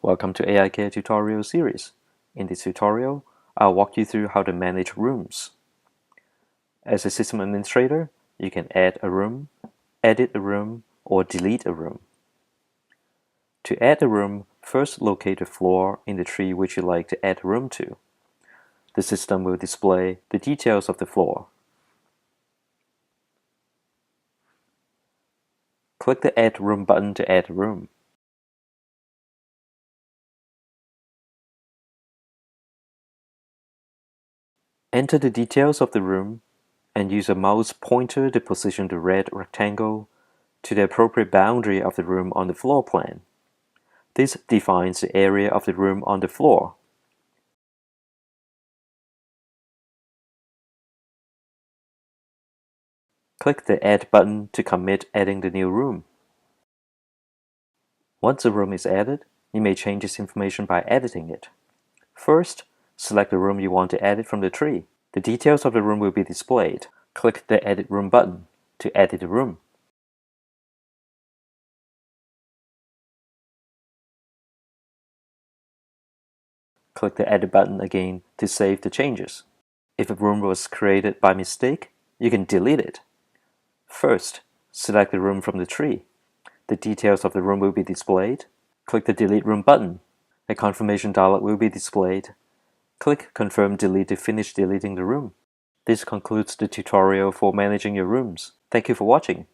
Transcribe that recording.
Welcome to AI Care tutorial series. In this tutorial, I'll walk you through how to manage rooms. As a system administrator, you can add a room, edit a room, or delete a room. To add a room, first locate the floor in the tree which you'd like to add a room to. The system will display the details of the floor. Click the Add Room button to add a room. Enter the details of the room and use a mouse pointer to position the red rectangle to the appropriate boundary of the room on the floor plan. This defines the area of the room on the floor. Click the Add button to commit adding the new room. Once a room is added, you may change its information by editing it. First, select the room you want to edit from the tree. The details of the room will be displayed. Click the Edit Room button to edit the room. Click the Edit button again to save the changes. If a room was created by mistake, you can delete it. First, select the room from the tree. The details of the room will be displayed. Click the Delete Room button. A confirmation dialog will be displayed. Click Confirm Delete to finish deleting the room. This concludes the tutorial for managing your rooms. Thank you for watching.